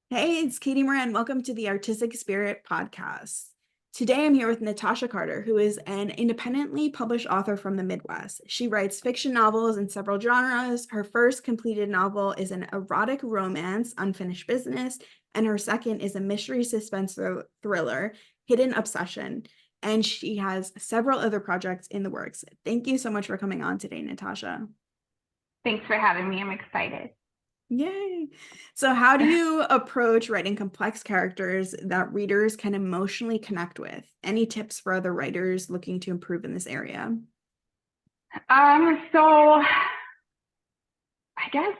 Hey, it's Katie Moran. Welcome to the Artistic Spirit podcast. Today I'm here with Natasha Carter, who is an independently published author from the Midwest. She writes fiction novels in several genres. Her first completed novel is an erotic romance, Unfinished Business, and her second is a mystery suspense thriller, Hidden Obsession. And she has several other projects in the works. Thank you so much for coming on today, Natasha. Thanks for having me. I'm excited. Yay. So how do you approach writing complex characters that readers can emotionally connect with? Any tips for other writers looking to improve in this area? So I guess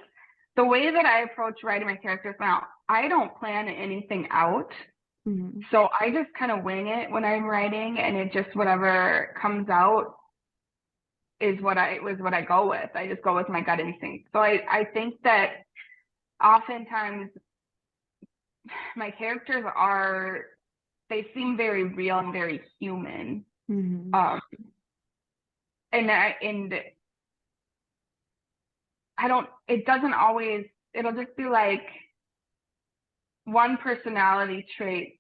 the way that I approach writing my characters now, I don't plan anything out. Mhm. So I just kind of wing it when I'm writing, and it just whatever comes out is what I go with. I just go with my gut instinct. So I think that oftentimes my characters they seem very real and very human. Mhm. Um and I don't, it doesn't always, it'll just be like one personality trait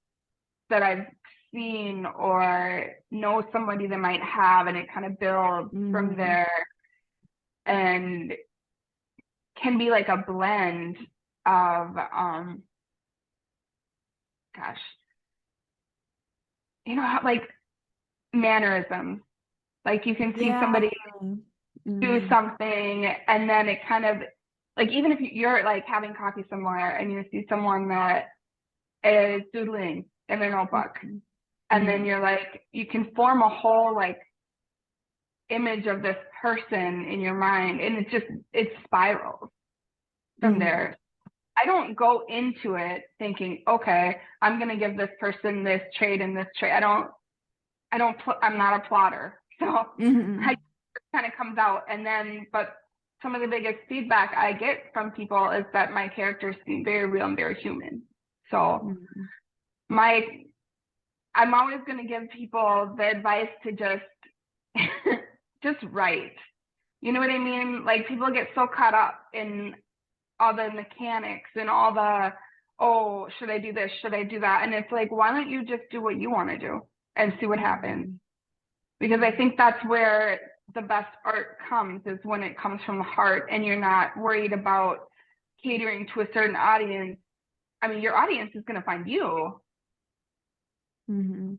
that I've seen or know somebody that might have, and it kind of builds from Mhm. there and can be like a blend of, gosh, like mannerisms. Like you can see Yeah. somebody do Mhm. something and then it kind of, like even if you're like having coffee somewhere and you see someone that is doodling in their notebook, Mhm. and then Mhm. you're like you can form a whole like image of this person in your mind, and it spirals from Mhm. there. I don't go into it thinking, okay, I'm going to give this person this trait and this trait. I'm not a plotter. So I Mhm. kind of comes out, and then but some of the biggest feedback I get from people is that my characters seem very real and very human. So Mhm. my I'm always going to give people the advice to just write. You know what I mean? Like people get so caught up in all the mechanics and all the, oh, should I do this? Should I do that? And it's like, why don't you just do what you want to do and see what happens? Mhm. Because I think that's where the best art comes, is when it comes from the heart and you're not worried about catering to a certain audience. I mean, your audience is going to find you. Mhm.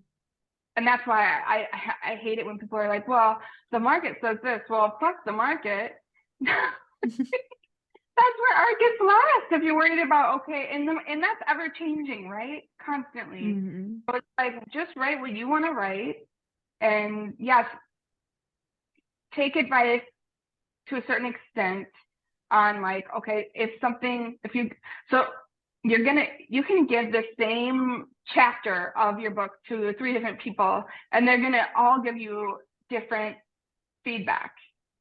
And that's why I hate it when people are like, well, the market says this. Well, fuck the market. That's where art gets lost if you're worried about, okay, and that's ever changing, right? Constantly. Mhm. But it's like just write what you want to write, and yes, take advice to a certain extent on like, okay, if you so you can give the same chapter of your book to three different people, and they're gonna all give you different feedback,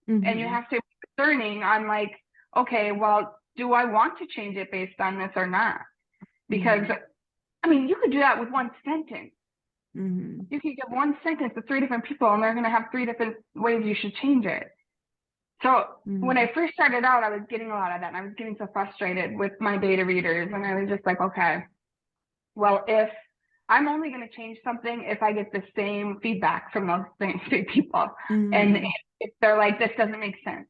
and you Mhm. have to be discerning on like, okay, well, do I want to change it based on this or not? Because Mhm. I mean, you could do that with one sentence. Mhm. You could give one sentence to three different people, and they're going to have three different ways you should change it. So when Mhm. I first started out, I was getting a lot of that, and I was getting so frustrated with my beta readers, and I was just like, okay, well, if I'm only going to change something if I get the same feedback from those same three people, and Mhm. if they're like, this doesn't make sense.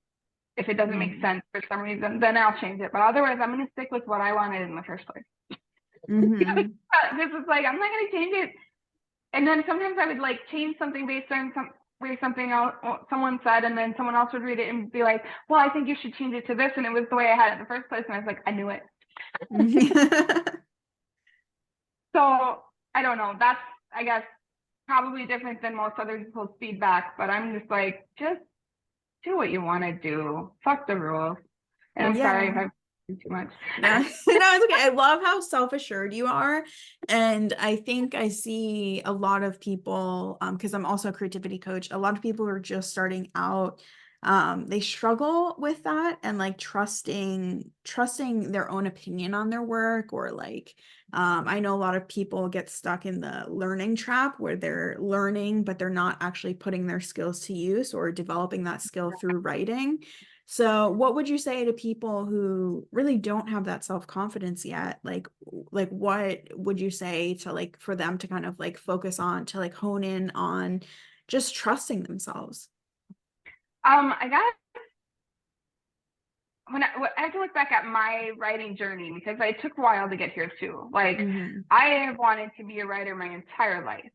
If it doesn't make Mhm. sense for some reason, then I'll change it. But otherwise, I'm going to stick with what I wanted in the first place. Mhm. This is like, I'm not going to change it. And then sometimes I would like change something based on some way something else someone said, and then someone else would read it and be like, well, I think you should change it to this. And it was the way I had it in the first place. And I was like, I knew it. So I don't know. That's, I guess, probably different than most other people's feedback. But I'm just like, just do what you want to do. Fuck the rules. And I'm sorry if Yeah. I'm too much. No, no, it's okay. I love how self-assured you are. And I think I see a lot of people, because I'm also a creativity coach, a lot of people who are just starting out, they struggle with that and like trusting their own opinion on their work, or like I know a lot of people get stuck in the learning trap where they're learning, but they're not actually putting their skills to use or developing that skill through writing. So what would you say to people who really don't have that self-confidence yet? Like like what would you say to like for them to kind of like focus on, to like hone in on just trusting themselves? I got I have to look back at my writing journey because it took a while to get here too. Like Mm-hmm. I have wanted to be a writer my entire life,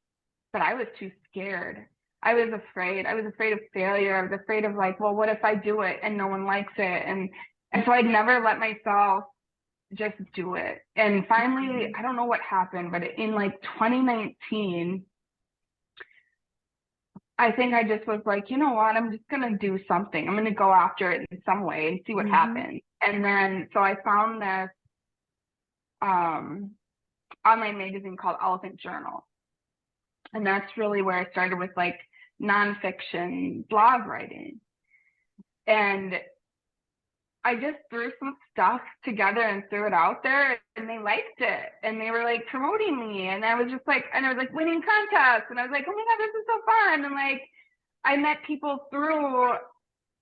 but I was too scared. I was afraid. I was afraid of failure. I was afraid of like, well, what if I do it and no one likes it? And so I'd never let myself just do it. And finally, I don't know what happened, but in like 2019, I think I just was like, you know what? I'm just gonna do something. I'm gonna go after it in some way and see what Mm-hmm. happens. And then so I found this um online magazine called Elephant Journal. And that's really where I started with like nonfiction blog writing. And I just threw some stuff together and threw it out there and they liked it and they were like promoting me and I was just like and I was like winning contests and I was like, oh my God, this is so fun. And like I met people through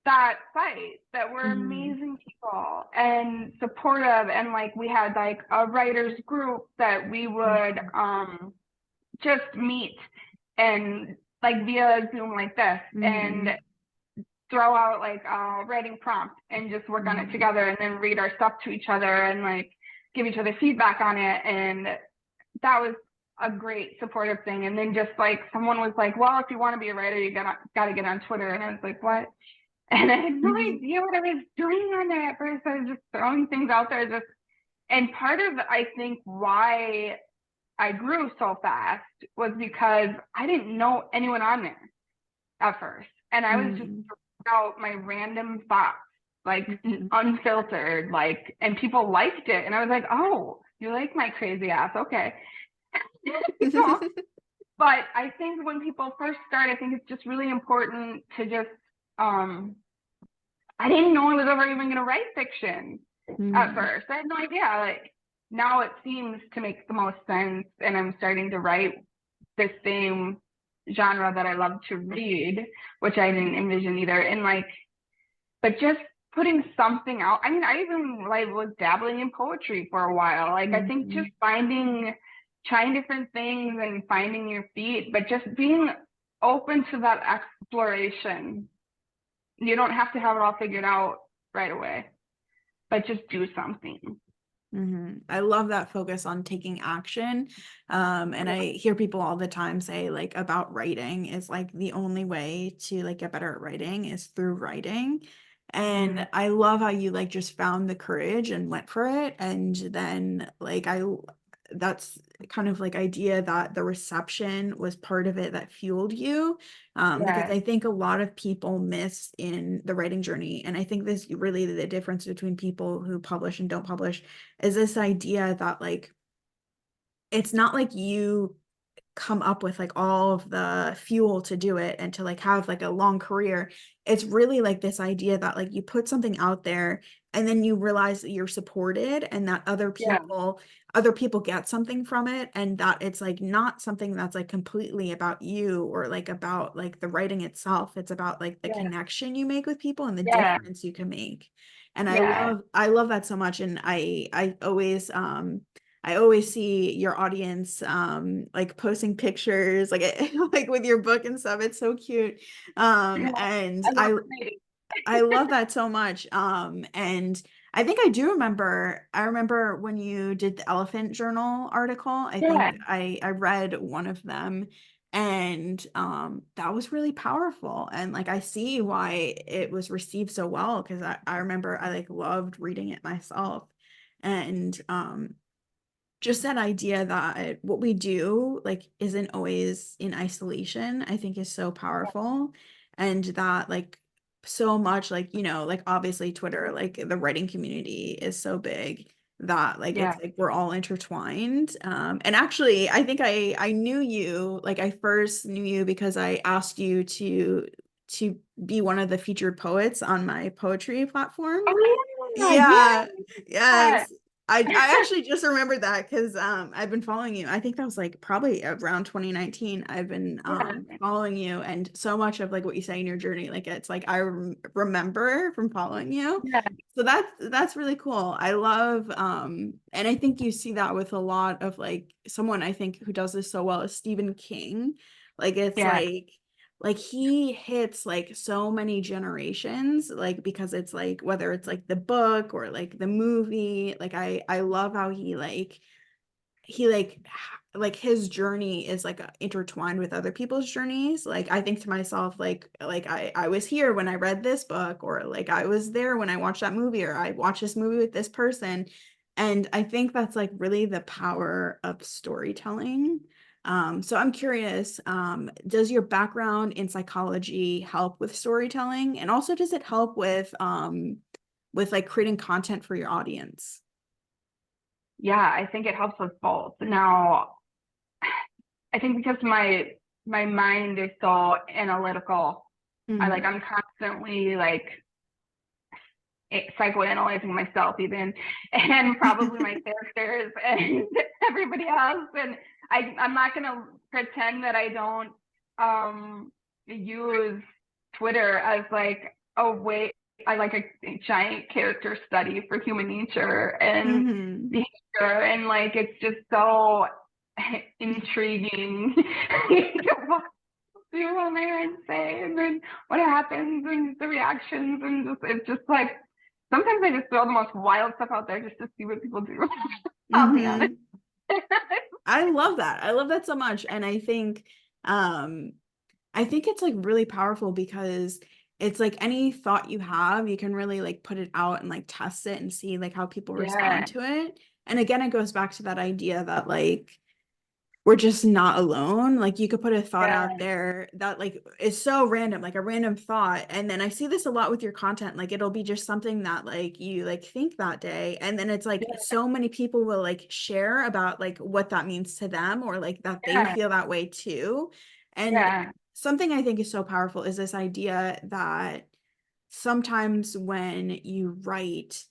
that site that were Mm-hmm. amazing people and supportive and like we had like a writers group that we would just meet and like via Zoom like this and Mm-hmm. throw out like a writing prompt and just work on it Mm-hmm. together and then read our stuff to each other and like give each other feedback on it. And that was a great supportive thing. And then just like someone was like, well, if you want to be a writer, you gotta get on Twitter. And I was like, what? And I had no Mm-hmm. idea what I was doing on there at first. I was just throwing things out there. Just and part of I think why I grew so fast was because I didn't know anyone on there at first. And I was just Mm-hmm. throwing out my random thoughts, like Mm-hmm. unfiltered, like, and people liked it. And I was like, oh, you like my crazy ass. Okay. You know? But I think when people first start, I think it's just really important to just, um, I didn't know I was ever even going to write fiction at Mm-hmm. first. I had no idea. Like now it seems to make the most sense. And I'm starting to write the same genre that I love to read, which I didn't envision either. And like, but just putting something out. I mean, I even like was dabbling in poetry for a while. Like, I think Mm-hmm. just trying different things and finding your feet, but just being open to that exploration. You don't have to have it all figured out right away, but just do something. Mm-hmm. I love that focus on taking action. And I hear people all the time say like about writing is like the only way to like get better at writing is through writing. Mm, And I love how you like just found the courage and went for it. And then like that's kind of like idea that the reception was part of it that fueled you. Because yeah, I think a lot of people miss in the writing journey. And I think this really the difference between people who publish and don't publish is this idea that like it's not like you come up with like all of the fuel to do it and to like have like a long career. It's really like this idea that like you put something out there and then you realize that you're supported and that yeah, other people get something from it and that it's like not something that's like completely about you or like about like the writing itself. It's about like the yeah, connection you make with people and the yeah, difference you can make. And yeah. I love that so much. And I always see your audience like posting pictures like like with your book and stuff. It's so cute. Yeah. And I love reading. I love that so much. And I think I remember when you did the Elephant Journal article. I Yeah, think I read one of them and that was really powerful. And like I see why it was received so well because I remember I like loved reading it myself. And just that idea that what we do like isn't always in isolation, I think is so powerful. And that like so much like, like obviously Twitter, like the writing community is so big that like yeah. it's like we're all intertwined. And actually I knew you, like I first knew you because I asked you to be one of the featured poets on my poetry platform. Oh yeah, yeah. Yeah, yes. I actually just remembered that because I've been following you. I think that was like probably around 2019. I've been Yeah. following you, and so much of like what you say in your journey, like it's like I remember from following you. Yeah. So that's really cool. I love and I think you see that with a lot of like someone I think who does this so well is Stephen King. Like it's Yeah. like he hits like so many generations, like because it's like whether it's like the book or like the movie, like I love how he like his journey is like intertwined with other people's journeys. Like I think to myself like I was here when I read this book, or like I was there when I watched that movie, or I watched this movie with this person. And I think that's like really the power of storytelling. So I'm curious, does your background in psychology help with storytelling? And also does it help with like creating content for your audience? Yeah, I think it helps with both. Now, I think because my mind is so analytical, Mm-hmm. I'm constantly like psychoanalyzing myself even, and probably my characters and everybody else. And I'm not gonna pretend that I don't use Twitter as like a way, I like a giant character study for human nature and Mm-hmm. behavior, and like it's just so intriguing. What do on there and say, and then what happens, and the reactions, and just it's just like sometimes I just throw the most wild stuff out there just to see what people do. I'll be honest. Mm-hmm. I love that. I love that so much. And um I think it's like really powerful because it's like any thought you have, you can really like put it out and like test it and see like how people Yeah, respond to it. And again, it goes back to that idea that like we're just not alone. Like you could put a thought out yeah, there that like is so random, like a random thought. And then I see this a lot with your content. Like it'll be just something that like you like think that day. And then it's like so many people will like share about like what that means to them, or like that they yeah, feel that way too. And yeah, something I think is so powerful is this idea that sometimes when you write,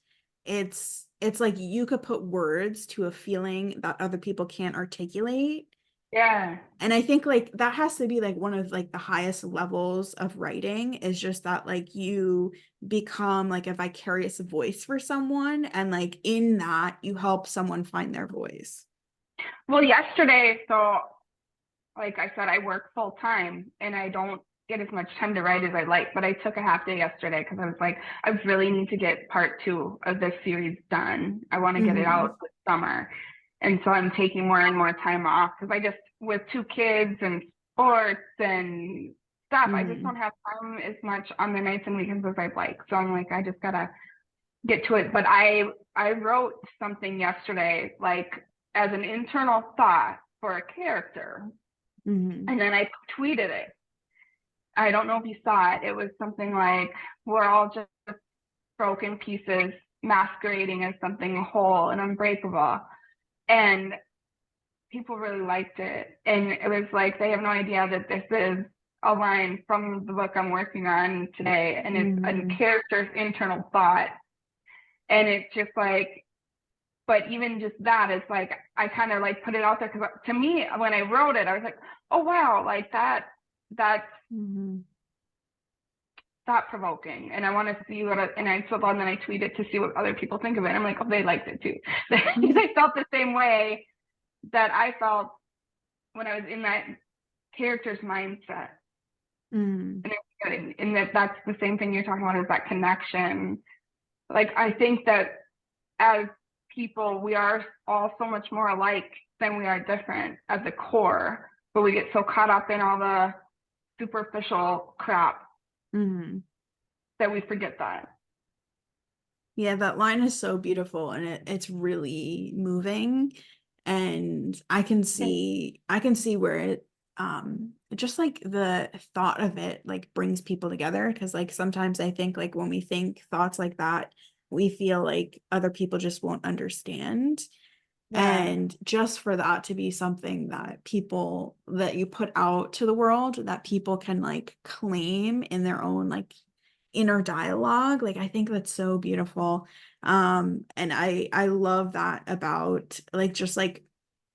it's like you could put words to a feeling that other people can't articulate. yeah. And I think like that has to be like one of like the highest levels of writing, is just that like you become like a vicarious voice for someone, and like in that you help someone find their voice. Well, yesterday, so like I said, I work full time and I don't get as much time to write as I like, but I took a half day yesterday because I was like, I really need to get part 2 of this series done. I want to get it Mm-hmm. out this summer. And so I'm taking more and more time off because I just, with 2 kids and sports and stuff, I just Mm-hmm. don't have time as much on the nights and weekends as I'd like. So I'm like, I just gotta get to it. But I wrote something yesterday, like as an internal thought for a character, Mm-hmm. and then I tweeted it. I don't know if you saw it. It was something like, we're all just broken pieces masquerading as something whole and unbreakable. And people really liked it. And it was like, they have no idea that this is a line from the book I'm working on today. And it's a Mm-hmm. character's internal thought. And it's just like, but even just that, it's like, I kind of like put it out there because to me, when I wrote it, I was like, oh, wow, like that's Mm-hmm. thought provoking, and I want to see and I so then I tweeted to see what other people think of it. I'm like, oh, they liked it too. They felt the same way that I felt when I was in that character's mindset. Mm-hmm. And that's the same thing you're talking about, is that connection. Like, I think that as people, we are all so much more alike than we are different at the core, but we get so caught up in all the superficial crap Mm-hmm. that we forget that. Yeah, that line is so beautiful, and it's really moving. And I can see where it just like the thought of it like brings people together, because like sometimes I think like when we think thoughts like that, we feel like other people just won't understand. Yeah, And just for that to be something that people that you put out to the world, that people can like claim in their own like inner dialogue. Like I think that's so beautiful. And I love that about like just like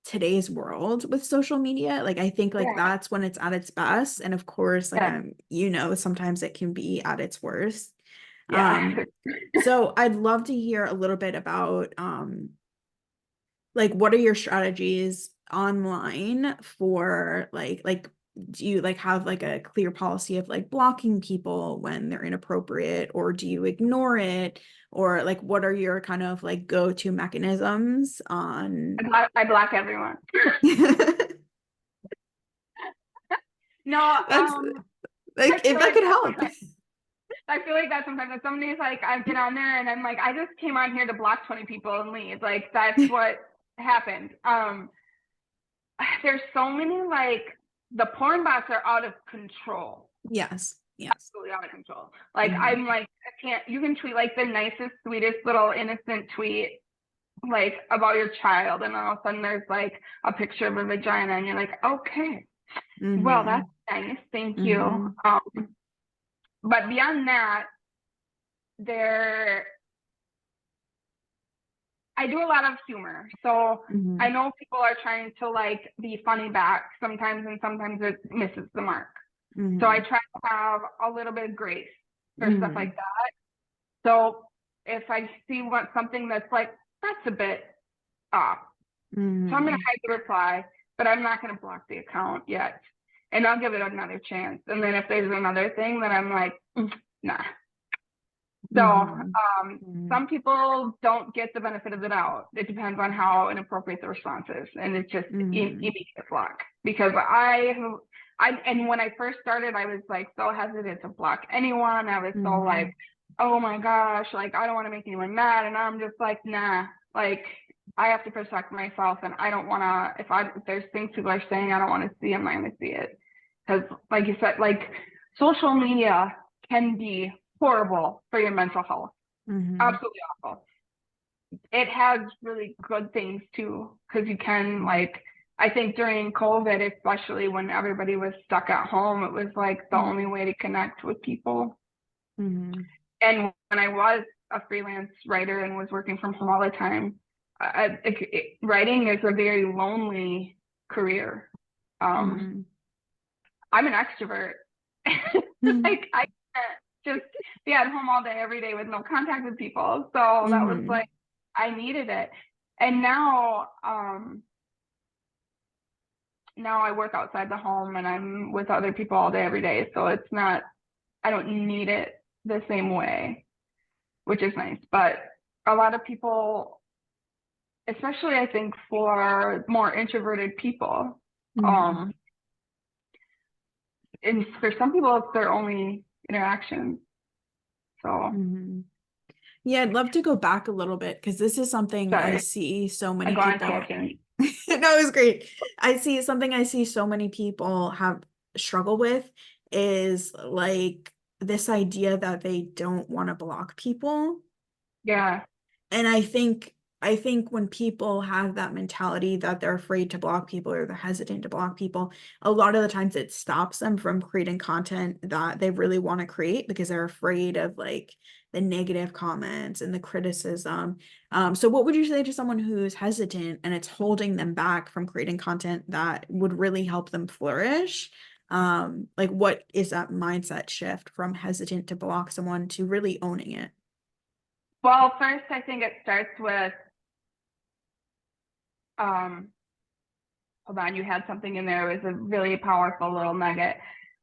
today's world with social media. Like I think like Yeah, that's when it's at its best. And of course, like yeah, sometimes it can be at its worst. yeah. So I'd love to hear a little bit about like what are your strategies online for like do you like have like a clear policy of like blocking people when they're inappropriate, or do you ignore it, or like what are your kind of like go-to mechanisms on I block everyone. No, that's I like feel if that like could that help. sometimes. I feel like that sometimes. If somebody's like, I get on there and I'm like, I just came on here to block 20 people and leave. Like that's what happened. There's so many like the porn bots are out of control. Yes. Absolutely out of control. Like Hmm. I'm like, I can't. You can tweet like the nicest, sweetest little innocent tweet like about your child, and all of a sudden there's like a picture of a vagina, and you're like, okay, well that's Hmm. nice, thank you. Hmm. But beyond that, there I do a lot of humor. So I Hmm. know people are trying to like be funny back sometimes, and sometimes it misses the mark. So I Hmm. try to have a little bit of grace for stuff Hmm. like that. So if I see something that's like, that's a bit off. So I'm going to Hmm. hide the reply, but I'm not going to block the account yet. And I'll give it another chance. And then if there's another thing, then I'm like, nah. So Hmm. Hmm. some people don't get the benefit of the doubt. It depends on how inappropriate the response is, and it's just Hmm. immediate block. Because and when I first started, I was like so hesitant to block anyone. I was so like, Hmm. oh my gosh, like I don't want to make anyone mad, and I'm just like, nah, like I have to protect myself, and I don't want to. If there's things people are saying, I don't want to see. I'm not going to see it because, like you said, like social media can be horrible for your mental health. Hmm. Absolutely awful. It has really good things too, because you can like I think during COVID, especially when everybody was stuck at home, it was like the only way to connect with people. Hmm. And when I was a freelance writer and was working from home all the time, writing is a very lonely career. Um, Hmm. I'm an extrovert. Hmm. Like I can't just be at home all day every day with no contact with people. So that was Hmm. like I needed it. And now I work outside the home and I'm with other people all day every day. So it's not I don't need it the same way, which is nice. But a lot of people, especially I think for more introverted people, Hmm. um, and for some people it's their only interaction. So Hmm. Yeah, I'd love to go back a little bit because this is something I sorry, see so I many go on people. tangent. No, it was great. I see so many people have struggle with is like this idea that they don't want to block people. Yeah. And I think when people have that mentality that they're afraid to block people or they're hesitant to block people, a lot of the times it stops them from creating content that they really want to create because they're afraid of like the negative comments and the criticism. So what would you say to someone who's hesitant and it's holding them back from creating content that would really help them flourish? Like what is that mindset shift from hesitant to block someone to really owning it? Well, first, I think it starts with, um, hold on, you had something in there. It was a really powerful little nugget.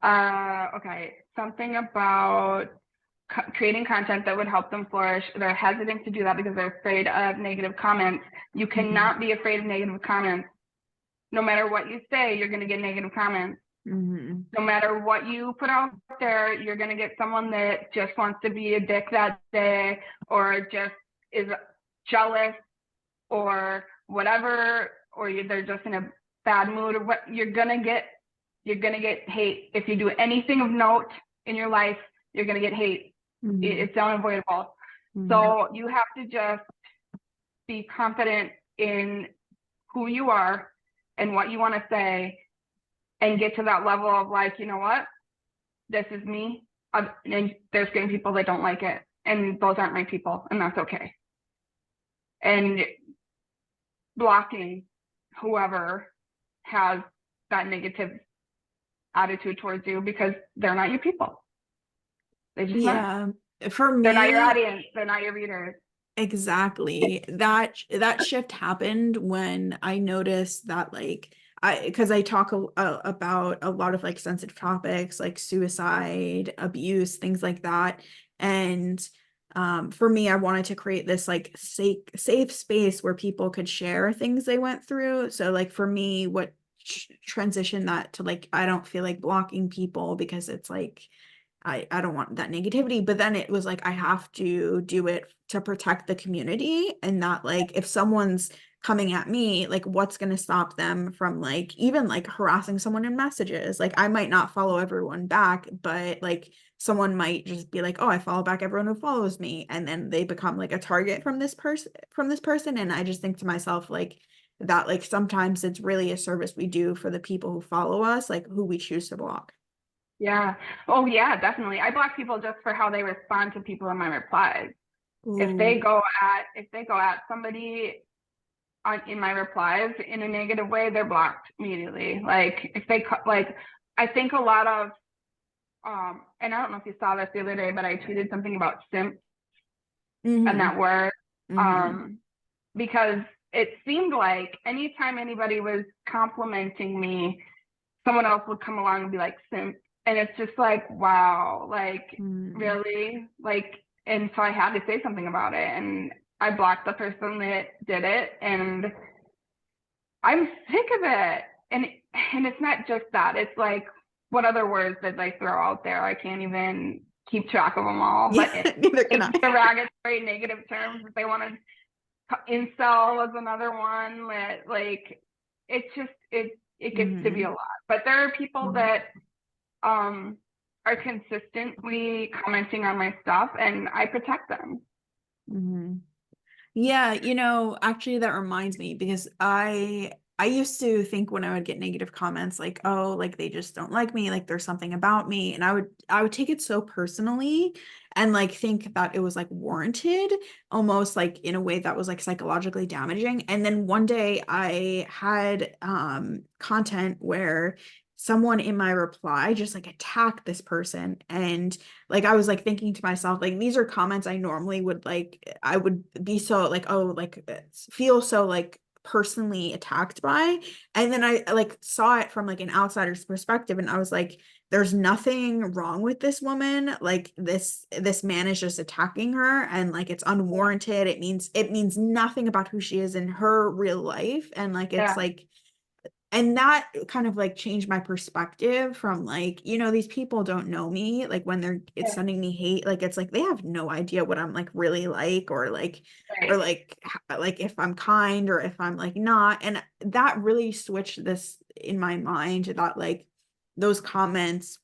Okay, something about creating content that would help them flourish. They're hesitant to do that because they're afraid of negative comments. You Mhm. cannot be afraid of negative comments. No matter what you say, you're going to get negative comments. Mhm. No matter what you put out there, you're going to get someone that just wants to be a dick that day or just is jealous or whatever, or they're just in a bad mood or what. You're going to get hate. If you do anything of note in your life, you're going to get hate. Mhm. It's unavoidable. Mhm. So you have to just be confident in who you are and what you want to say and get to that level of like, you know what? This is me. and there's gay people that don't like it, and those aren't my people, and that's okay. And blocking whoever has that negative attitude towards you because they're not your people. They just not. Yeah. For They're not your me, audience. They're not your readers. exactly. That shift happened when I noticed that like because I talk about a lot of like sensitive topics like suicide, abuse, things like that. And for me, I wanted to create this like safe space where people could share things they went through. So like for me, what transitioned that to like I don't feel like blocking people because it's like I don't want that negativity. But then it was like I have to do it to protect the community, and that like if someone's coming at me, like what's going to stop them from like even like harassing someone in messages? Like I might not follow everyone back, but like someone might just be like, oh, I follow back everyone who follows me, and then they become like a target from this person. And I just think to myself like that like sometimes it's really a service we do for the people who follow us, like who we choose to block. Yeah. Oh yeah, definitely. I block people just for how they respond to people in my replies. Ooh. If they go at somebody in my replies in a negative way, they're blocked immediately. Like if they like, I think a lot of and I don't know if you saw this the other day, but I tweeted something about simp and Mm-hmm. that word Mm-hmm. um because it seemed like anytime anybody was complimenting me, someone else would come along and be like simp, and it's just like wow, like Mm-hmm. really, like, and so I had to say something about it, and I blocked the person that did it, and I'm sick of it. And it's not just that, it's like what other words did they throw out there? I can't even keep track of them all, but Yeah, neither can it's I. derogatory negative terms that they wanted. Incel was another one that like it's just it gets to be Mm-hmm. a lot. But there are people Mm-hmm. that um are consistently commenting on my stuff, and I protect them. Mm-hmm. Yeah, actually that reminds me because I used to think when I would get negative comments like, oh, like they just don't like me, like there's something about me, and I would take it so personally and like think that it was like warranted, almost like in a way that was like psychologically damaging. And then one day I had content where someone in my reply just like attacked this person, and like I was like thinking to myself like these are comments I normally would like I would be so like oh like feel so like personally attacked by. And then I like saw it from like an outsider's perspective, and I was like there's nothing wrong with this woman, like this man is just attacking her, and like it's unwarranted. It means nothing about who she is in her real life, and like it's Yeah, like and that kind of like changed my perspective from like these people don't know me, like when it's yeah, sending me hate, like it's like they have no idea what I'm like really like, or right. like if I'm kind or if I'm like not. And that really switched this in my mind that like those comments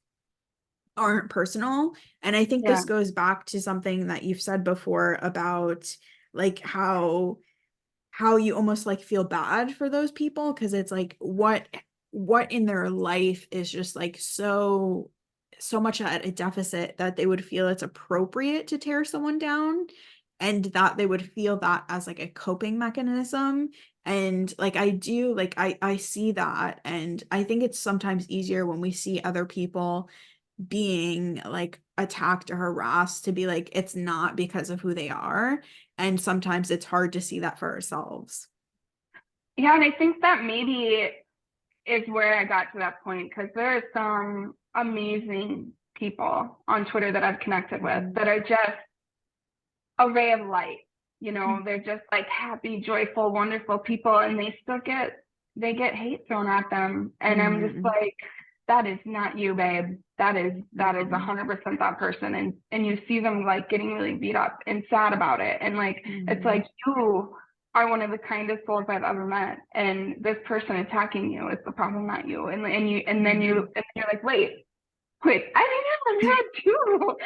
aren't personal. And I think Yeah, this goes back to something that you've said before about like how you almost like feel bad for those people because it's like what in their life is just like so much at a deficit that they would feel it's appropriate to tear someone down, and that they would feel that as like a coping mechanism. And like I do like I see that, and I think it's sometimes easier when we see other people being like attacked or harassed to be like it's not because of who they are, and sometimes it's hard to see that for ourselves. yeah, and I think that maybe is where I got to that point, because there are some amazing people on Twitter that I've connected with Mhm. that are just a ray of light. You know, they're just like happy, joyful, wonderful people, and they get hate thrown at them, and I'm just Mhm. like, that is not you, babe. That is Mhm. 100% that person, and you see them like getting really beat up and sad about it, and like it's Mhm. like you are one of the kindest souls I've ever met, and this person attacking you is the problem, not you. Mhm. And you're like, wait, I think I'm mad too.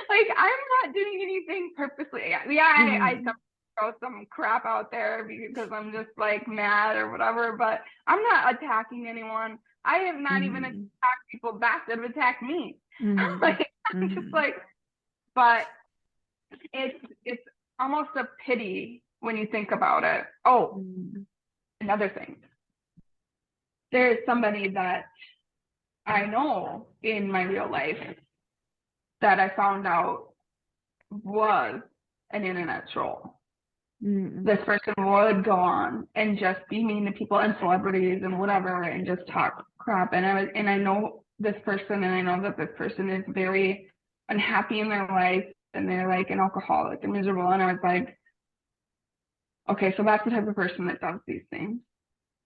Like I'm not doing anything purposely. Yeah, I Mhm. throw some crap out there because I'm just like mad or whatever, but I'm not attacking anyone. I have not even Mhm. attacked people back that have attacked me. Mhm. Like, I'm just Mhm. like, but it's almost a pity when you think about it. Oh, Mhm. another thing. There is somebody that I know in my real life that I found out was an internet troll. Mhm. This person would go on and just be mean to people and celebrities and whatever and just talk crap. And I know this person, and I know that this person is very unhappy in their life, and they're like an alcoholic and miserable. And I was like, okay, so that's the type of person that does these things.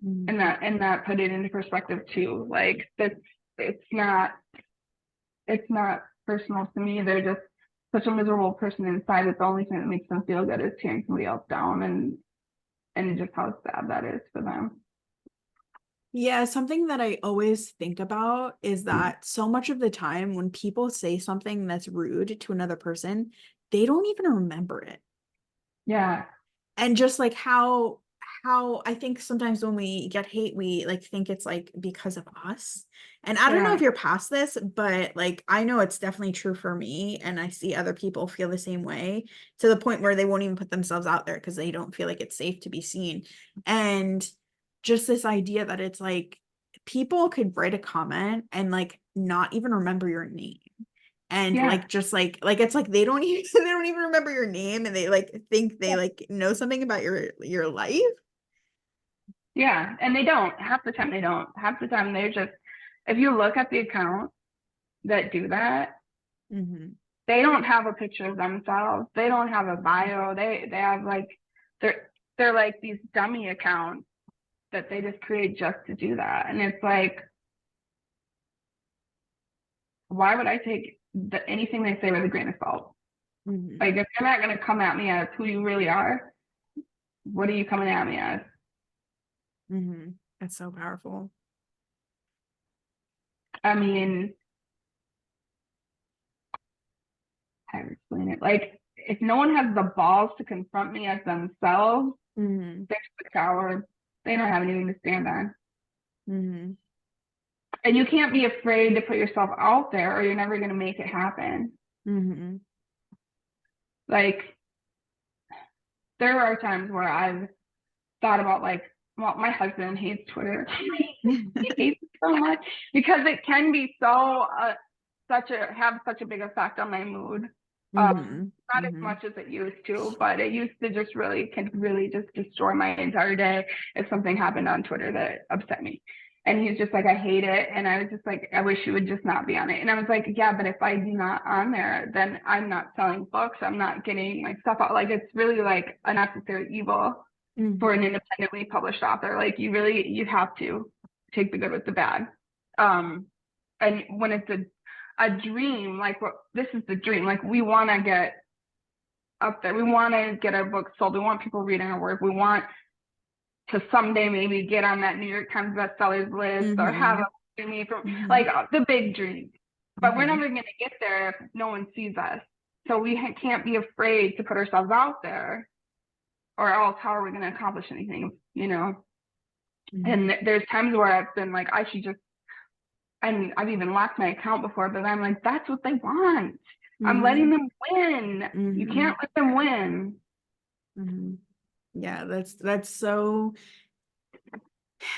And Mhm. that put it into perspective too. Like, that's, it's not it's not personal to me. They're just such a miserable person inside that the only thing that makes them feel good is tearing somebody else down, and just how sad that is for them. Yeah, something that I always think about is that so much of the time when people say something that's rude to another person, they don't even remember it. Yeah. And just like how I think sometimes when we get hate, we like think it's like because of us. And I don't know if Yeah. you're past this, but like I know it's definitely true for me, and I see other people feel the same way, to the point where they won't even put themselves out there because they don't feel like it's safe to be seen. And just this idea that it's like people could write a comment and like not even remember your name, and Yeah. like just like it's like they don't even they don't even remember your name, and they like think they like know something about your life. Yeah. And they don't. Half the time they don't. Half the time they're just, if you look at the accounts that do that, Hmm. they don't have a picture of themselves. They don't have a bio. They have like, they're like these dummy accounts that they just create just to do that. And it's like, why would I take anything they say with a grain of salt? Hmm. Like, if you're not going to come at me as who you really are, what are you coming at me as? Hmm. That's so powerful. I mean, how to explain it? Like, if no one has the balls to confront me as themselves, Hmm. they're just a coward. They don't have anything to stand on. Hmm. And you can't be afraid to put yourself out there, or you're never going to make it happen. Hmm. Like, there are times where I've thought about, like, well, my husband hates Twitter. He hates it so much because it can be so have such a big effect on my mood. Hmm. Not as Hmm. much as it used to, but it used to just can really just destroy my entire day if something happened on Twitter that upset me. And he's just like, I hate it. And I was just like, I wish you would just not be on it. And I was like, yeah, but if I'm not on there, then I'm not selling books. I'm not getting my stuff out. Like, it's really like a necessary evil for an Hmm. independently published author. Like, you have to take the good with the bad. Um, and when it's a dream, like, what this is the dream. Like, we want to get up there. We want to get our books sold. We want people reading our work. We want to someday maybe get on that New York Times bestsellers list, or have Hmm. a me from, Hmm. like, the big dream. But we're Hmm. never going to get there if no one sees us. So we can't be afraid to put ourselves out there, or else how are we going to accomplish anything? You know. And Hmm. there's times where I've been like, I should just, and I've even locked my account before, but I'm like, that's what they want. I'm letting Hmm. them win. You Hmm. can't let them win. Hmm. Yeah, that's so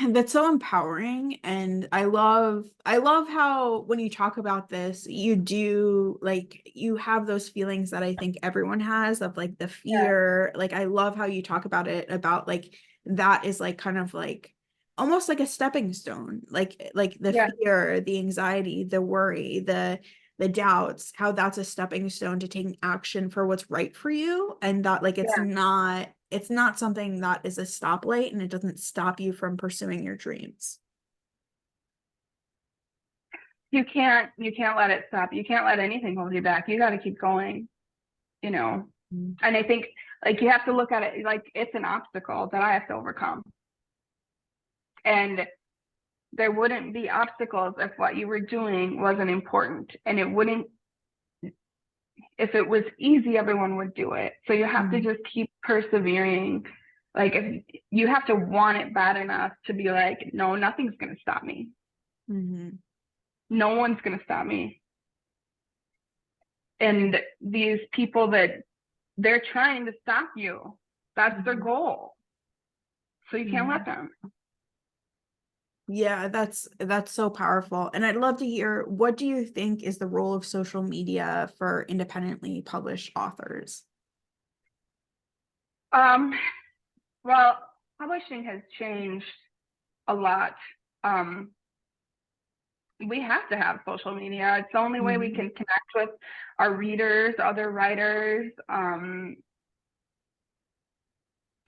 empowering. And I love how when you talk about this, you do like you have those feelings that I think everyone has, of like the Yeah, fear. Like I love how you talk about it, about like that is like kind of like almost like a stepping stone, like the yeah, fear, the anxiety, the worry, the doubts, how that's a stepping stone to taking action for what's right for you, and that like yeah. it's not something that is a stoplight, and it doesn't stop you from pursuing your dreams. You can't let it stop. You can't let anything hold you back. You got to keep going, you know. Mhm. And I think, like, you have to look at it like it's an obstacle that I have to overcome. And there wouldn't be obstacles if what you were doing wasn't important. And it wouldn't, if it was easy, everyone would do it. So you have to Mhm. just keep persevering. Like, if you have to want it bad enough to be like, no, nothing's going to stop me. Mhm. No one's going to stop me. and these people that they're trying to stop you. That's their goal. So you can't let them. Yeah, that's so powerful. And I'd love to hear, what do you think is the role of social media for independently published authors? Well, publishing has changed a lot. We have to have social media. It's the only way we can connect with our readers, other writers,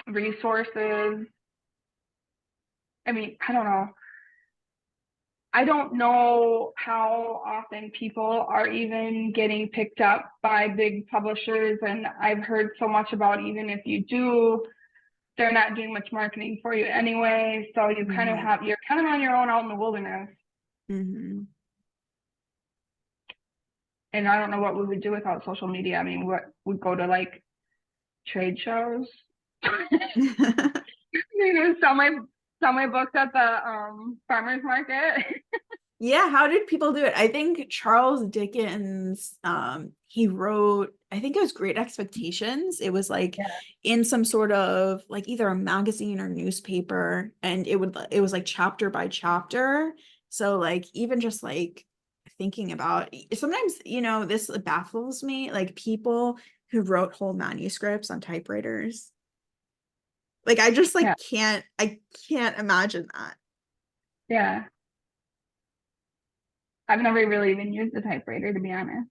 resources. I mean, I don't know. I don't know how often people are even getting picked up by big publishers. And I've heard so much about, even if you do, they're not doing much marketing for you anyway. So you kind of you're kind of on your own out in the wilderness. And I don't know what we would do without social media. I mean, what would go to like trade shows? Sell my books at the farmers market. Yeah, how did people do it? I think Charles Dickens, he wrote, I think it was Great Expectations. It was like in some sort of like either a magazine or newspaper, and it was like chapter by chapter. So like even just like thinking about, sometimes, this baffles me, like people who wrote whole manuscripts on typewriters. Like I just like I can't imagine that. Yeah. I've never really even used a typewriter, to be honest.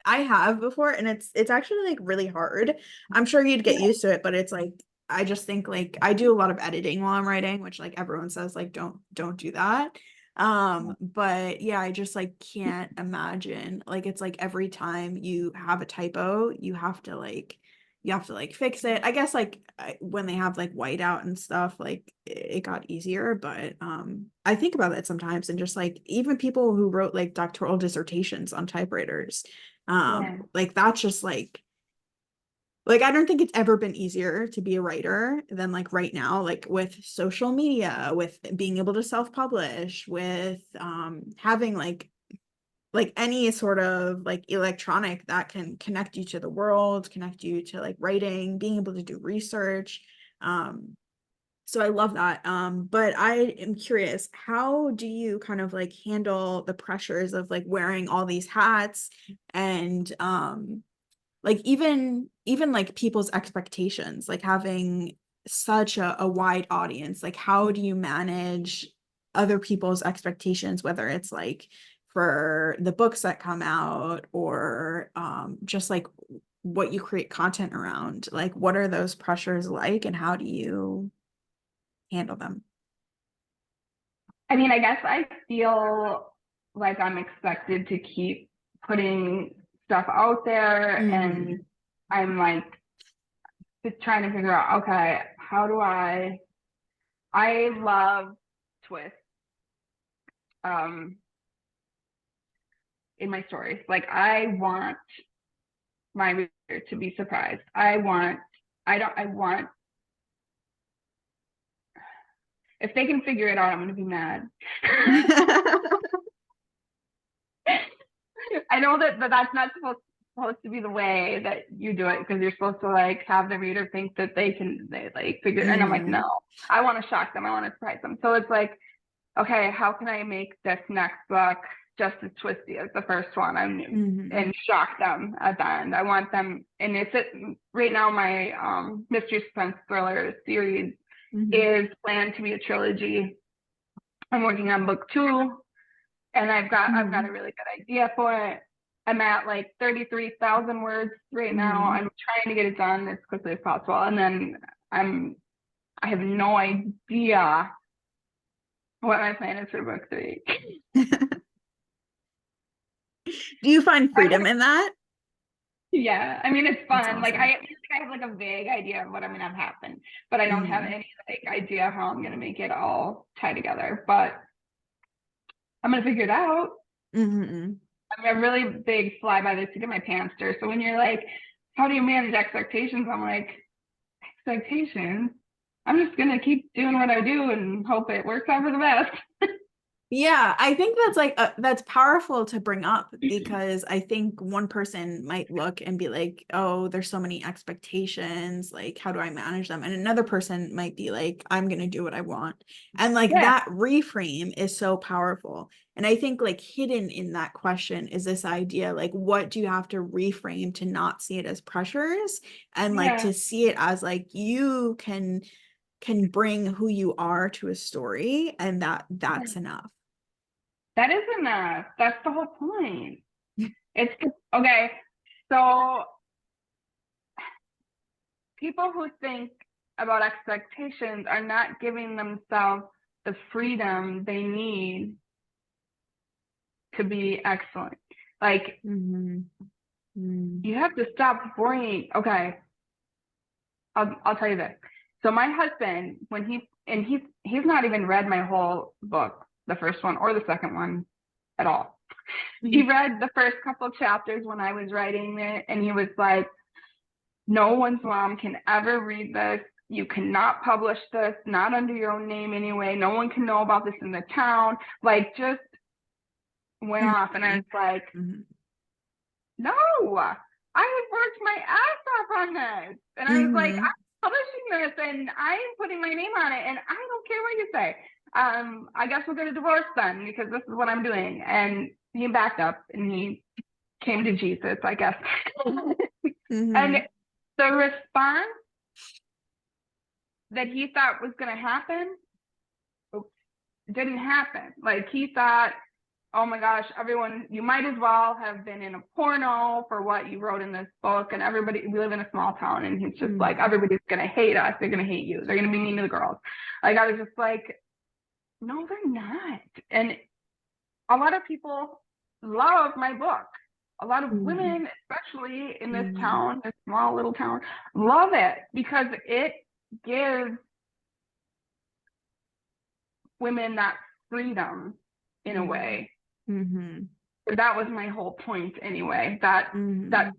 I have before, and it's actually like really hard. I'm sure you'd get used to it, but it's like I just think like I do a lot of editing while I'm writing, which like everyone says like don't do that. But yeah, I just like can't imagine, like it's like every time you have a typo, you have to like fix it. I guess like when they have like whiteout and stuff, like it got easier, but I think about it sometimes, and just like even people who wrote like doctoral dissertations on typewriters, like that's just like I don't think it's ever been easier to be a writer than like right now, like with social media, with being able to self-publish, with having like any sort of like electronic that can connect you to the world, connect you to like writing, being able to do research. So I love that. But I am curious, how do you kind of like handle the pressures of like wearing all these hats, and like even like people's expectations, like having such a wide audience, like how do you manage other people's expectations, whether it's like for the books that come out, or just like what you create content around, like what are those pressures like, and how do you handle them? I mean, I guess I feel like I'm expected to keep putting stuff out there, and I'm like just trying to figure out, okay, how do I love twists in my stories. Like I want my reader to be surprised. I want if they can figure it out, I'm gonna be mad. I know that that's not supposed to be the way that you do it, because you're supposed to like have the reader think that they like figure, and I'm like, no, I want to shock them, I want to surprise them. So it's like, okay, how can I make this next book just as twisty as the first one, and shock them at the end? I want them, and right now my mystery suspense thriller series is planned to be a trilogy. I'm working on book 2, and I've got a really good idea for it. I'm at like 33,000 words right now. I'm trying to get it done as quickly as possible, and then I have no idea what my plan is for book 3. Do you find freedom in that? Yeah, I mean, it's fun. Awesome. Like I have like a vague idea of what I'm gonna have happen, but I don't have any like idea how I'm gonna make it all tie together. But I'm gonna figure it out. I'm a really big fly by the seat of my pantser. So when you're like, how do you manage expectations? I'm like, expectations? I'm just gonna keep doing what I do and hope it works out for the best. Yeah, I think that's like that's powerful to bring up because I think one person might look and be like, "Oh, there's so many expectations, like how do I manage them?" And another person might be like, "I'm going to do what I want." And like Yeah, that reframe is so powerful. And I think like hidden in that question is this idea like what do you have to reframe to not see it as pressures and like yeah, to see it as like you can bring who you are to a story and that's enough. that is enough. That's the whole point. It's okay. So people who think about expectations are not giving themselves the freedom they need to be excellent. Like Mhm. Mm. you have to stop worrying. Okay, I'll tell you this. So my husband, when he's not even read my whole book, the first one or the second one at all. He Mhm. read the first couple chapters when I was writing it, and he was like, "No one's mom can ever read this. You cannot publish this, not under your own name anyway. No one can know about this in the town." Like, just went off, and I was like, Mhm. "No, I have worked my ass off on this," and I was like, Mhm. "I'm publishing this, and I'm putting my name on it, and I don't care what you say. I guess we'll get a divorce then because this is what I'm doing." And he backed up and he came to Jesus, I guess. And Mhm. the response that he thought was going to happen didn't happen. Like he thought, "Oh my gosh, everyone, you might as well have been in a porno for what you wrote in this book." And everybody, we live in a small town, and he's just like, Mhm. "Everybody's going to hate us. They're going to hate you. They're going to be mean to the girls." Like I was just like, "No, they're not." And a lot of people love my book. A lot of Mhm. women, especially in this Mhm. town, this small little town, love it because it gives women that freedom in a Mhm. way. Mhm. That was my whole point anyway. That Mhm.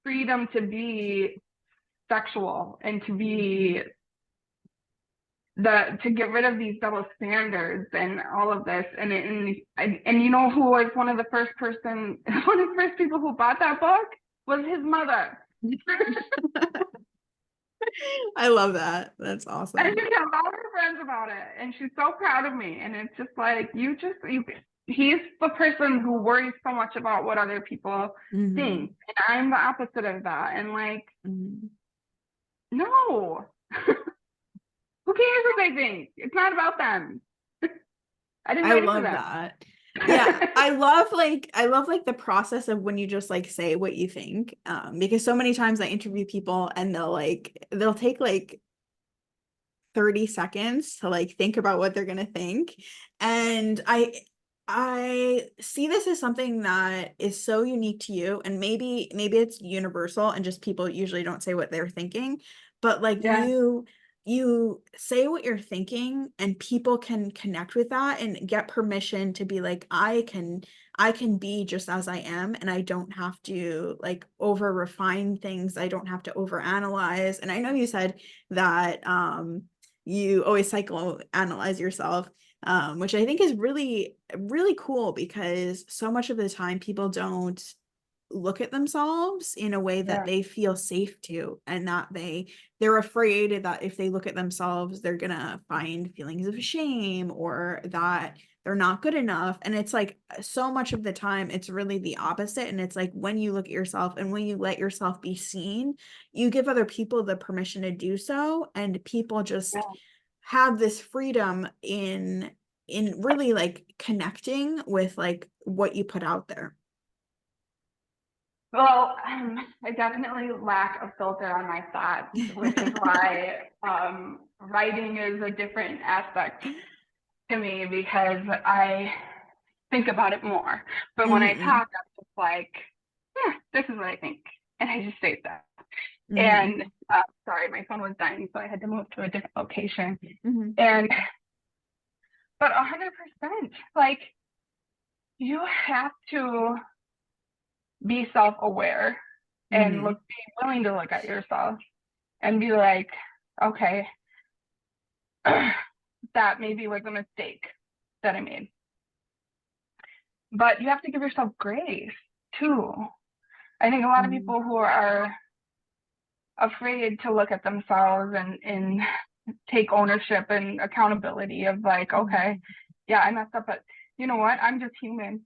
freedom to be sexual and to be to get rid of these double standards and all of this. And you know who was one of the first person one of the first people who bought that book was his mother. I love that. That's And awesome. she tells all her friends about it, and she's so proud of me. And it's just like you. He's the person who worries so much about what other people think, Mhm. and I'm the opposite of that. And like, Mhm. no, who cares what they think? It's not about them. I didn't I write it for love them. that. Yeah, I love like the process of when you just like say what you think. Because so many times I interview people and they'll take like 30 seconds to like think about what they're gonna think. And I see this as something that is so unique to you, and maybe it's universal and just people usually don't say what they're thinking, but like Yeah, you say what you're thinking and people can connect with that and get permission to be like I can be just as I am and I don't have to like over refine things. I don't have to over analyze. And I know you said that you always psychoanalyze yourself, which I think is really, really cool because so much of the time people don't look at themselves in a way that yeah, they feel safe to, and that they're afraid that if they look at themselves, they're gonna find feelings of shame or that they're not good enough. And it's like so much of the time, it's really the opposite. And it's like when you look at yourself and when you let yourself be seen, you give other people the permission to do so, and people just yeah. have this freedom in really like connecting with like what you put out there. Well, I definitely lack a filter on my thoughts, which is why writing is a different aspect to me because I think about it more. But when I Hmm. talk, I'm just like, yeah, this is what I think. And I just say that. Hmm. And sorry, my phone was dying, so I had to move to a different location. Hmm. And, but 100%, like, you have to be self aware and Hmm. be willing to look at yourself and be like, okay, that maybe was a mistake that I made. but you have to give yourself grace too. I think a lot of Mm-hmm. people who are afraid to look at themselves and take ownership and accountability of like, okay, yeah, I messed up, but you know what? I'm just human.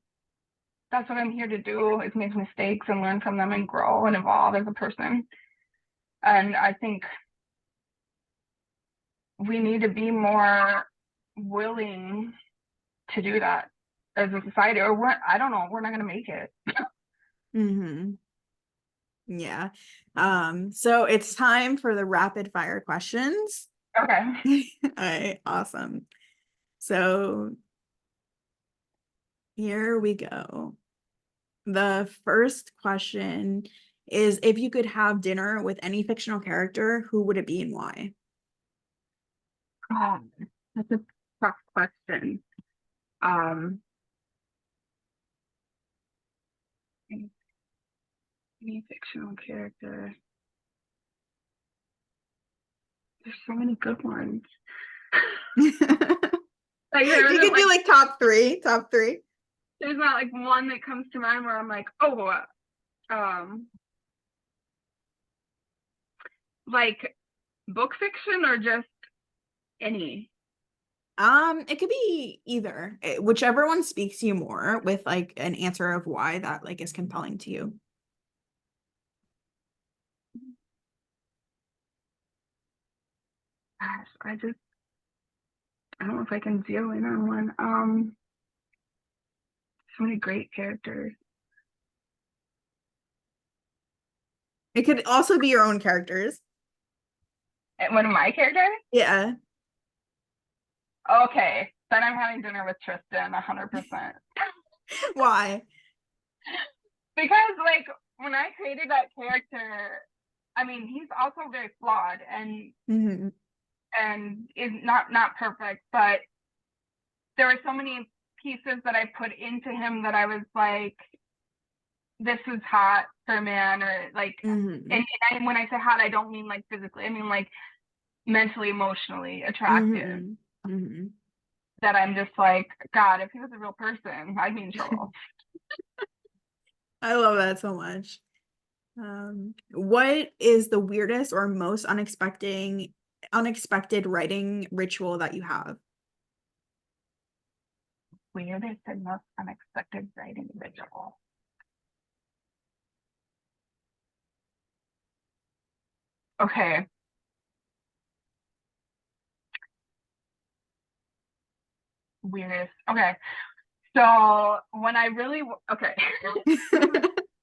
That's what I'm here to do, is make mistakes and learn from them and grow and evolve as a person. And I think we need to be more willing to do that as a society, or I don't know, we're not going to make it. Mm-hmm. Yeah. So it's time for the rapid fire questions. Okay. All right, awesome. So here we go. The first question is, if you could have dinner with any fictional character, who would it be and why? Oh, that's a tough question. Um, any fictional character. There's so many good ones. You Like could do like top three, top three. there's not like one that comes to mind where I'm like, oh, um, like book fiction or just any. It could be either, whichever one speaks to you more, with like an answer of why that like is compelling to you. Gosh, I don't know if I can zero in on one. So many great characters. It could also be your own characters. And one of my characters? Yeah. Okay, then I'm having dinner with Tristan 100%. Why? Because like when I created that character, I mean he's also very flawed Mm-hmm. and is not perfect, but there were so many pieces that I put into him that I was like, this is hot for a man, or like, Mm-hmm. and when I say hot, I don't mean like physically, I mean like mentally, emotionally attractive. Mm-hmm. Mm-hmm. That I'm just like, God, if he was a real person, I'd be in trouble. I love that so much. What is the weirdest or most unexpected writing ritual that you have? Weirdest and most unexpected writing ritual. Okay. Weirdest. Okay. So when I really okay,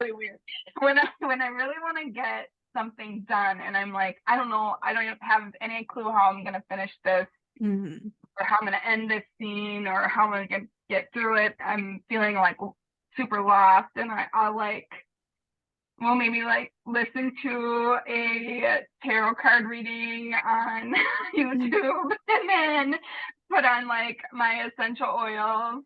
really weird. When I really want to get something done, and I'm like, I don't know, I don't have any clue how I'm gonna finish this, Mm-hmm. or how I'm gonna end this scene, or how I'm gonna get through it. I'm feeling like super lost, and I'll like, well, maybe like listen to a tarot card reading on YouTube, and then put on like my essential oils.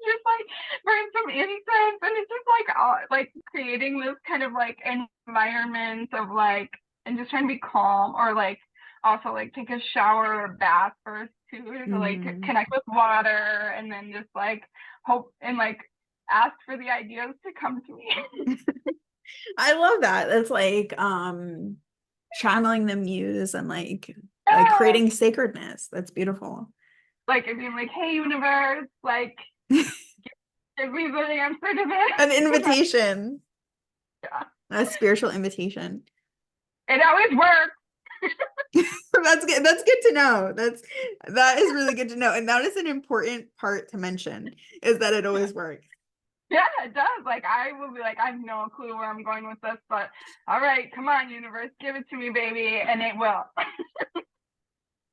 Just like burn some incense, and it's just like all, like creating this kind of like environment of like, and just trying to be calm, or like also like take a shower or bath first too, to like Mm-hmm. connect with water, and then just like hope and like ask for the ideas to come to me. I love that. It's like channeling the muse and like Yeah. creating sacredness. That's beautiful. Like I mean like, hey universe, like give me the answer to An this. invitation, Yeah. a spiritual invitation. It always works. That's good. That's good to know. That is really good to know. And that is an important part to mention, is that it always works. Yeah, it does. Like I will be like, I have no clue where I'm going with this, but all right, come on, universe, give it to me, baby, and it will.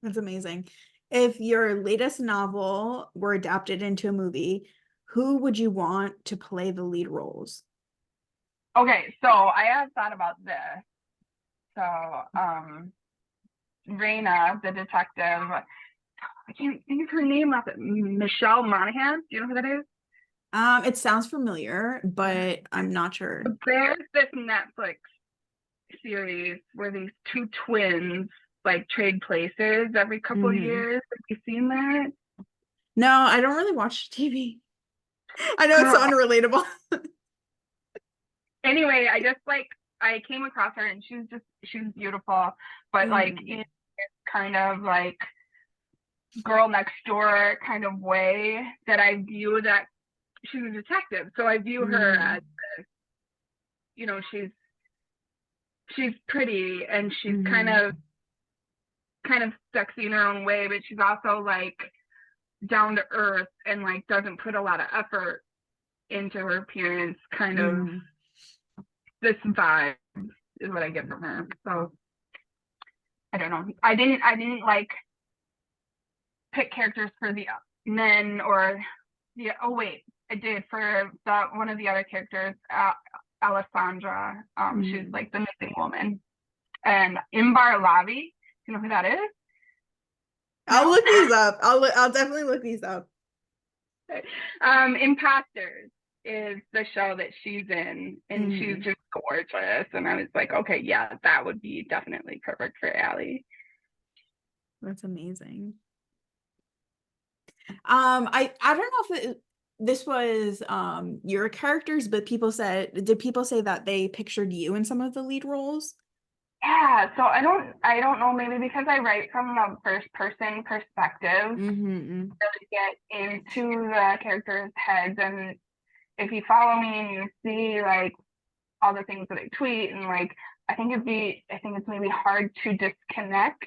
That's amazing. If your latest novel were adapted into a movie, who would you want to play the lead roles? Okay, so I have thought about this. So, Raina, the detective, I can't think of her name off it. Michelle Monaghan. Do you know who that is? It sounds familiar, but I'm not sure. There's this Netflix series where these two twins like trade places every couple of Hmm. years. Have you seen that? No, I don't really watch TV. I know it's so Girl. unrelatable. Anyway, I just like I came across her and she's beautiful, but like Mhm. in this kind of like girl next door kind of way that I view that she's a detective. So I view her Mhm. as, you know, she's pretty and she's Mhm. kind of sexy in her own way, but she's also like down to earth and like doesn't put a lot of effort into her appearance. Kind of Mhm. this vibe is what I get from her. So I don't know. I didn't like pick characters for the men or the. Oh wait, I did for the one of the other characters, Alessandra. She's Mhm. like the missing woman, and Imbar Lavi. You know who that is? I'll No. look these up. I'll definitely look these up. Imposters is the show that she's in, and she's Mhm. just gorgeous. And I was like, okay, yeah, that would be definitely perfect for Allie. That's amazing. I don't know if this was your characters, but did people say that they pictured you in some of the lead roles? Yeah, so I don't know, maybe because I write from a first person perspective, Mm-hmm. really get into the characters' heads. And if you follow me and you see like all the things that I tweet and like I think it's maybe hard to disconnect.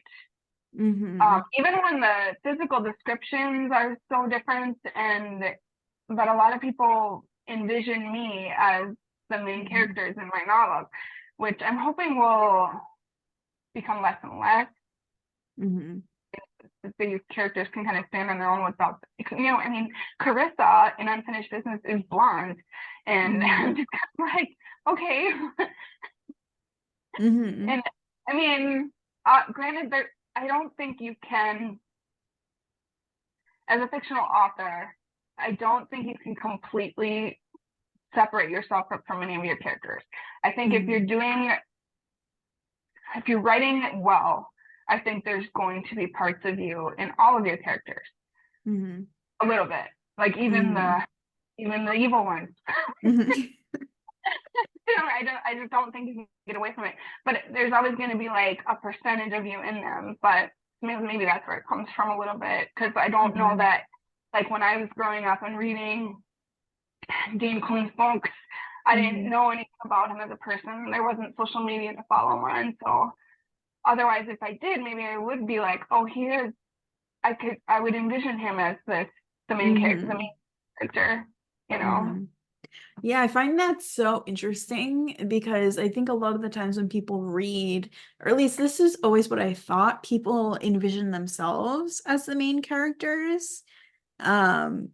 Mm-hmm. Even when the physical descriptions are so different, and but a lot of people envision me as the main Mm-hmm. characters in my novels, which I'm hoping will become less and less. Mm-hmm. These characters can kind of stand on their own without, I mean, Carissa in Unfinished Business is blonde, and Mm-hmm. I'm just kind of like, okay. Mm-hmm. And I mean, granted, there, I don't think you can, as a fictional author, I don't think you can completely separate yourself from any of your characters. I think Mm-hmm. if you're writing it well, I think there's going to be parts of you in all of your characters, Mm-hmm. a little bit, like Mm-hmm. even the evil ones. Mm-hmm. I just don't think you can get away from it. But there's always going to be like a percentage of you in them. But maybe that's where it comes from a little bit, because I don't know Mm-hmm. that. Like when I was growing up and reading Dean Koontz books, I didn't Mm-hmm. know anything about him as a person. There wasn't social media to follow him on, so otherwise, if I did, maybe I would be like, oh, he is. I would envision him as the Mm-hmm. main character, you know. Mm-hmm. Yeah, I find that so interesting because I think a lot of the times when people read, or at least this is always what I thought, people envision themselves as the main characters. Um,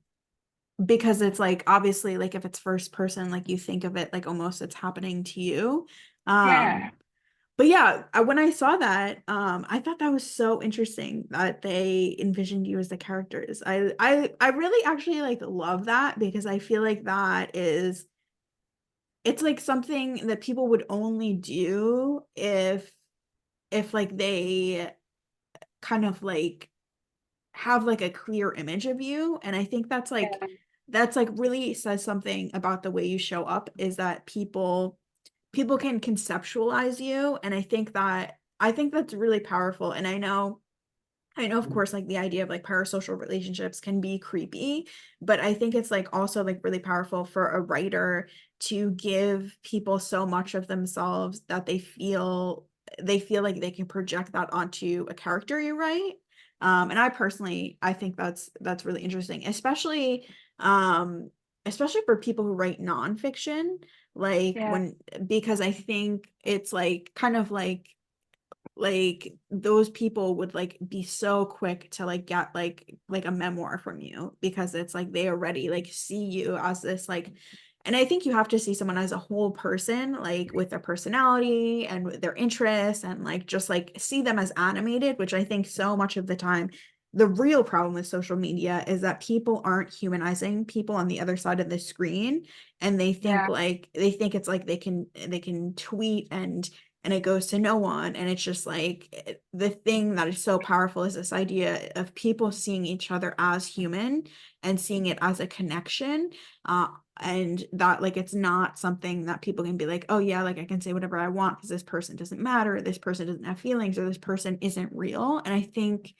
because it's like obviously like if it's first person, like you think of it like almost it's happening to you. Yeah, But yeah, when I saw that, I thought that was so interesting that they envisioned you as the characters. I really actually like love that because I feel like that is it's like something that people would only do if like they kind of like have like a clear image of you. And I think that's like really says something about the way you show up is that people can conceptualize you. And I think that's really powerful. And I know, of course, like the idea of like parasocial relationships can be creepy, but I think it's like also like really powerful for a writer to give people so much of themselves that they feel like they can project that onto a character you write. And I think that's really interesting, um, especially for people who write nonfiction, like yeah, when because I think it's like kind of like those people would like be so quick to like get like a memoir from you because it's like they already like see you as this like and I think you have to see someone as a whole person like with their personality and with their interests and like just like see them as animated, which I think so much of the time the real problem with social media is that people aren't humanizing people on the other side of the screen and yeah. they think it's like they can tweet and it goes to no one. And it's just like the thing that is so powerful is this idea of people seeing each other as human and seeing it as a connection. And that like it's not something that people can be like, oh yeah, like I can say whatever I want because this person doesn't matter, this person doesn't have feelings, or this person isn't real. And I think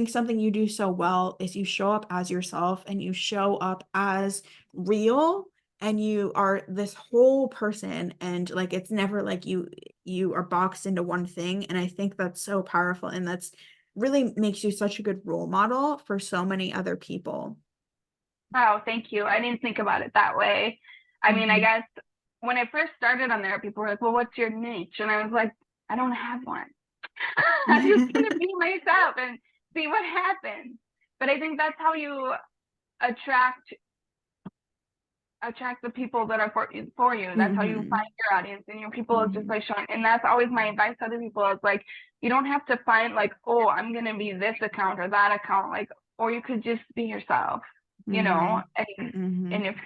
something you do so well is you show up as yourself and you show up as real, and you are this whole person, and like it's never like you are boxed into one thing. And I think that's so powerful, and that's really makes you such a good role model for so many other people. Oh, thank you. I didn't think about it that way. I mean, I Mhm. guess when I first started on there, people were like, well, what's your niche? And I was like, I don't have one. I'm just going to be myself and see what happens. But I think that's how you attract attract the people that are for you. That's how you Mhm. find your audience, and your people is just Mhm. by showing. And that's always my advice to other people. Is like, you don't have to find like, oh, I'm gonna be this account or that account, like, or you could just be yourself, you know. Mhm. And Mhm. if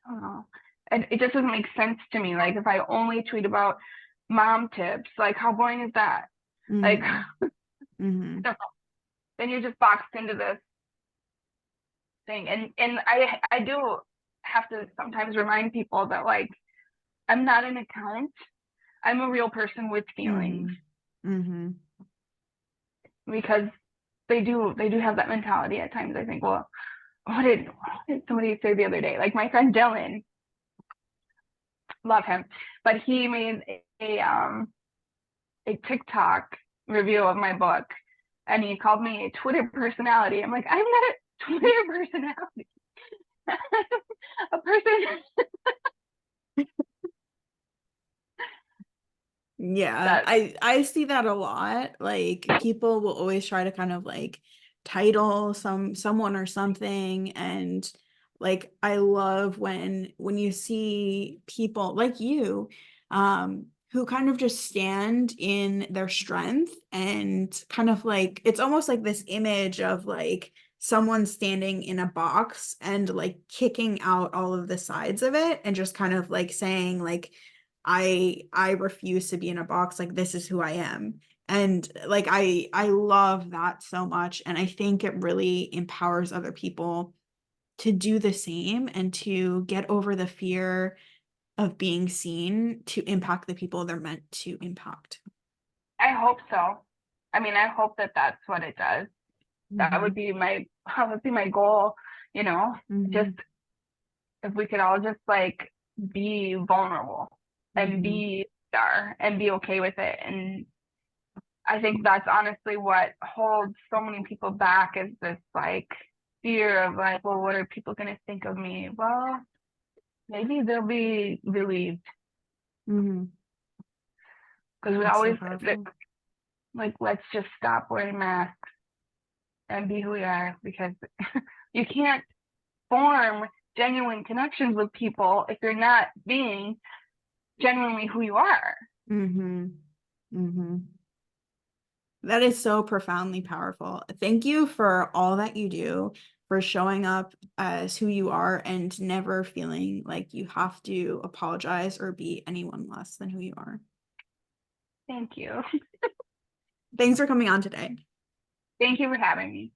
I don't know, and it just doesn't make sense to me. Like if I only tweet about mom tips, like how boring is that? Like Mhm. Mhm. then you're just boxed into this thing. And I do have to sometimes remind people that like I'm not an account. I'm a real person with feelings, Mhm. Mhm. because they do have that mentality at times. I think, well, what did somebody say the other day? Like my friend Dylan, love him, but he made a TikTok review of my book, and he called me a Twitter personality. I'm like, I'm not a Twitter personality. A person Yeah, that I see that a lot. Like people will always try to kind of like title someone or something, and like I love when you see people like you who kind of just stand in their strength, and kind of like it's almost like this image of like someone standing in a box and like kicking out all of the sides of it and just kind of like saying like I refuse to be in a box, like this is who I am. And like I love that so much, and I think it really empowers other people to do the same and to get over the fear of being seen to impact the people they're meant to impact. I hope so. I mean, I hope that that's what it does. That would Hmm. be my goal, you know, just Hmm. if we could all just like be vulnerable and Hmm. be star and be okay with it. And I think that's honestly what holds so many people back, is this like fear of like, well, what are people going to think of me? Well, maybe they'll be relieved, Hmm. because we That's so always powerful. like, let's just stop wearing masks and be who we are, because you can't form genuine connections with people if you're not being genuinely who you are. Hmm. Hmm. That is so profoundly powerful. Thank you for all that you do, for showing up as who you are and never feeling like you have to apologize or be anyone less than who you are. Thank you. Thanks for coming on today. Thank you for having me.